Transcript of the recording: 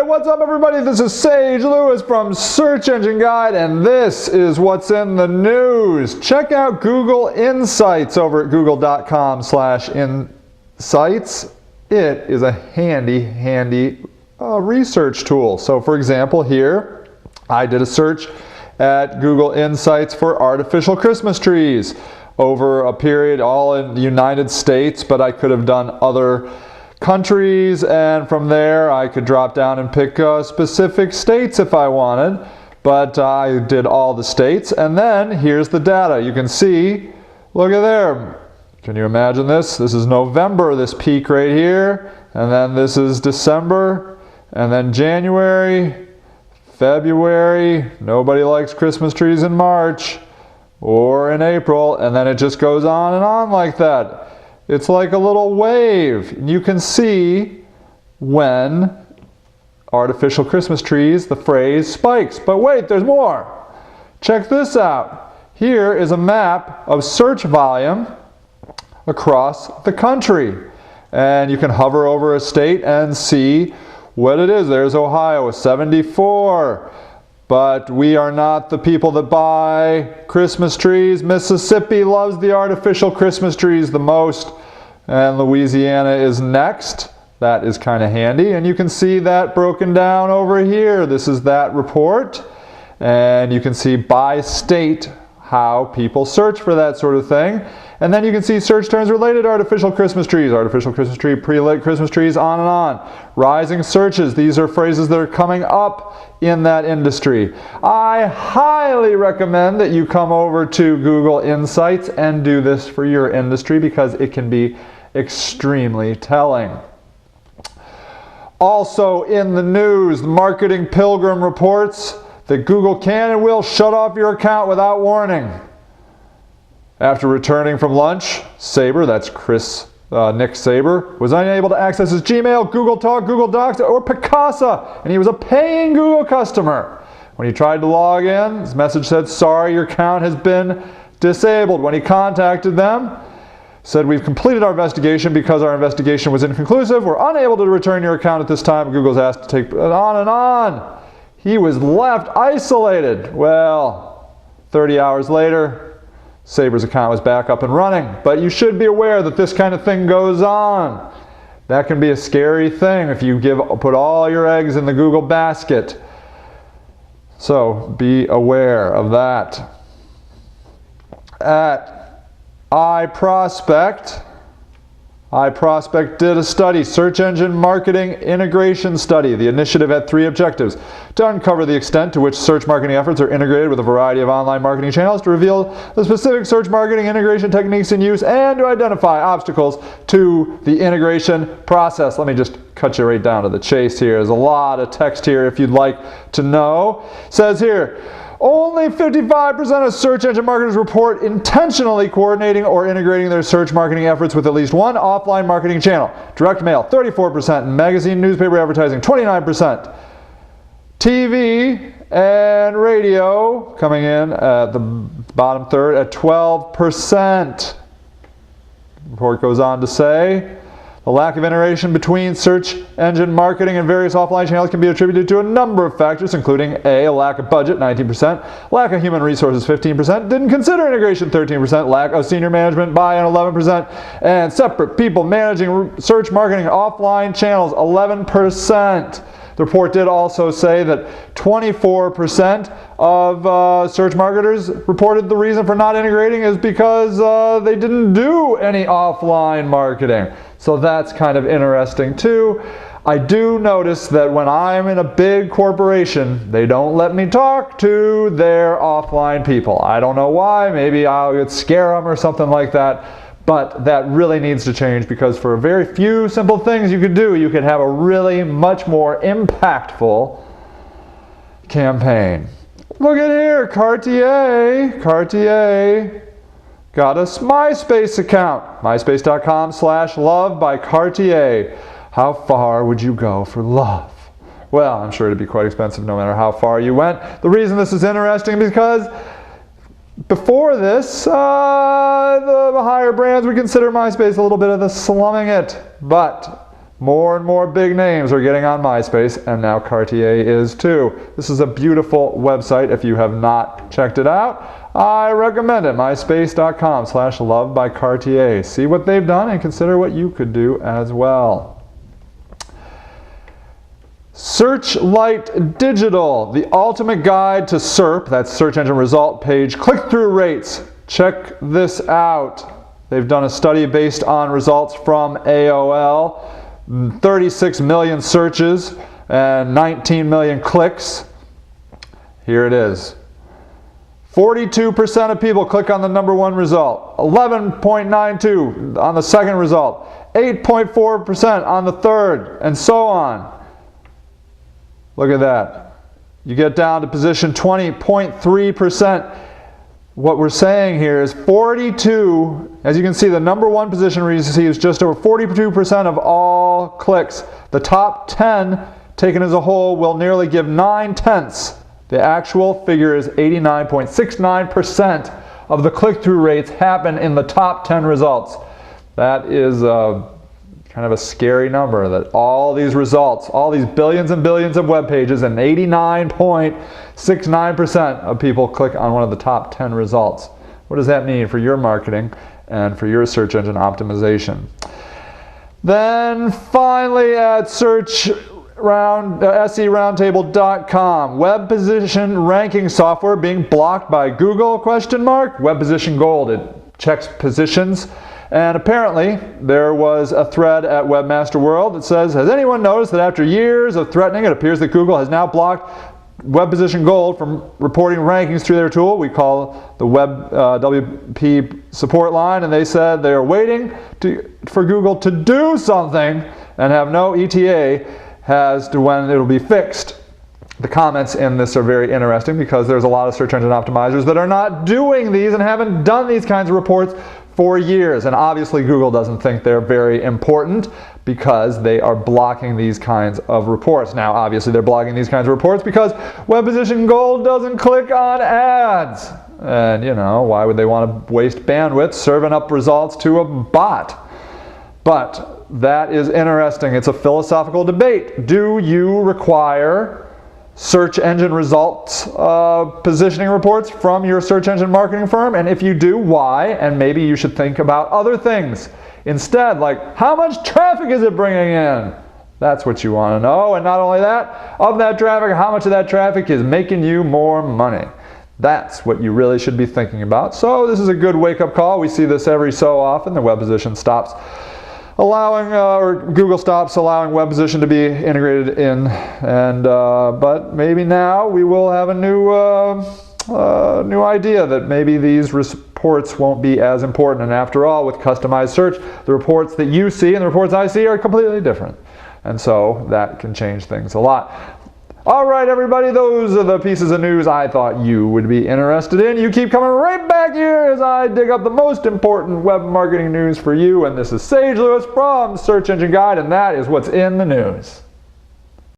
What's up, everybody? This is Sage Lewis from Search Engine Guide, and this is what's in the news. Check out Google Insights over at google.com/insights. It is a handy research tool. So, for example, here I did a search at Google Insights for artificial Christmas trees over a period all in the United States, but I could have done other countries, and from there I could drop down and pick specific states if I wanted, but I did all the states. And then here's the data. You can see, look at there. Can you imagine this? This is November, this peak right here, and then this is December, and then January, February. Nobody likes Christmas trees in March or in April, and then it just goes on and on like that. It's like a little wave. You can see when artificial Christmas trees, the phrase spikes. But wait, there's more. Check this out. Here is a map of search volume across the country. And you can hover over a state and see what it is. There's Ohio, 74. But we are not the people that buy Christmas trees. Mississippi loves the artificial Christmas trees the most, and Louisiana is next. That is kind of handy, and you can see that broken down over here. This is that report, and you can see by state how people search for that sort of thing. And then you can see search terms related to artificial Christmas trees, artificial Christmas tree, pre-lit Christmas trees, on and on. Rising searches, these are phrases that are coming up in that industry. I highly recommend that you come over to Google Insights and do this for your industry because it can be extremely telling. Also in the news, Marketing Pilgrim reports that Google can and will shut off your account without warning. After returning from lunch, Saber, that's Nick Saber, was unable to access his Gmail, Google Talk, Google Docs, or Picasa, and he was a paying Google customer. When he tried to log in, his message said, "Sorry, your account has been disabled." When he contacted them, said, "We've completed our investigation. Because our investigation was inconclusive, we're unable to return your account at this time." Google's asked to take it on and on. He was left isolated. Well, 30 hours later, Saber's account was back up and running. But you should be aware that this kind of thing goes on. That can be a scary thing if you put all your eggs in the Google basket. So be aware of that. At iProspect did a study, search engine marketing integration study. The initiative had 3 objectives: to uncover the extent to which search marketing efforts are integrated with a variety of online marketing channels, to reveal the specific search marketing integration techniques in use, and to identify obstacles to the integration process. Let me just cut you right down to the chase here. There's a lot of text here if you'd like to know. It says here, only 55% of search engine marketers report intentionally coordinating or integrating their search marketing efforts with at least one offline marketing channel. Direct mail, 34%. Magazine, newspaper advertising, 29%. TV and radio coming in at the bottom third at 12%. The report goes on to say, the lack of integration between search engine marketing and various offline channels can be attributed to a number of factors, including a lack of budget, 19%, lack of human resources, 15%, didn't consider integration, 13%, lack of senior management, buy-in, 11%, and separate people managing search marketing offline channels, 11%. The report did also say that 24% of search marketers reported the reason for not integrating is because they didn't do any offline marketing. So that's kind of interesting too. I do notice that when I'm in a big corporation, they don't let me talk to their offline people. I don't know why. Maybe I'll scare them or something like that. But that really needs to change, because for a very few simple things you could do, you could have a really much more impactful campaign. Look at here, Cartier got a MySpace account, myspace.com/love by Cartier. How far would you go for love? Well, I'm sure it'd be quite expensive no matter how far you went. The reason this is interesting is because before this, the higher brands would consider MySpace a little bit of the slumming it. But More and more big names are getting on MySpace, and now Cartier is too. This is a beautiful website. If you have not checked it out, I recommend it. myspace.com/lovebycartier. See what they've done and consider what you could do as well. Searchlight Digital, the ultimate guide to SERP, that's search engine result page, click-through rates. Check this out. They've done a study based on results from AOL. 36 million searches and 19 million clicks. Here it is. 42% of people click on the number one result, 11.92 on the second result, 8.4% on the third, and so on. Look at that. You get down to position 20.3%. What we're saying here is 42, as you can see, the number one position receives just over 42% of all clicks. The top 10, taken as a whole, will nearly give 9/10. The actual figure is 89.69% of the click-through rates happen in the top 10 results. That is kind of a scary number, that all these results, all these billions and billions of web pages, and 89.69% of people click on one of the top 10 results. What does that mean for your marketing and for your search engine optimization? Then finally at SERoundtable.com, web position ranking software being blocked by Google, ? Web Position Gold, it checks positions. And apparently, there was a thread at Webmaster World that says, has anyone noticed that after years of threatening, it appears that Google has now blocked Web Position Gold from reporting rankings through their tool? We call the Web WP support line, and they said they are waiting for Google to do something and have no ETA as to when it will be fixed. The comments in this are very interesting because there's a lot of search engine optimizers that are not doing these and haven't done these kinds of reports for years, and obviously Google doesn't think they're very important because they are blocking these kinds of reports. Now obviously they're blocking these kinds of reports because Web Position Gold doesn't click on ads, and you know, why would they want to waste bandwidth serving up results to a bot? But that is interesting. It's a philosophical debate. Do you require search engine results positioning reports from your search engine marketing firm? And if you do, why? And maybe you should think about other things instead, like how much traffic is it bringing in? That's what you want to know. And not only that, of that traffic, how much of that traffic is making you more money? That's what you really should be thinking about. So this is a good wake-up call. We see this every so often. The web position stops allowing, or Google stops allowing web position to be integrated in, and but maybe now we will have a new idea that maybe these reports won't be as important. And after all, with customized search, the reports that you see and the reports I see are completely different, and so that can change things a lot. All right, everybody, those are the pieces of news I thought you would be interested in. You keep coming right back here as I dig up the most important web marketing news for you. And this is Sage Lewis from Search Engine Guide, and that is what's in the news.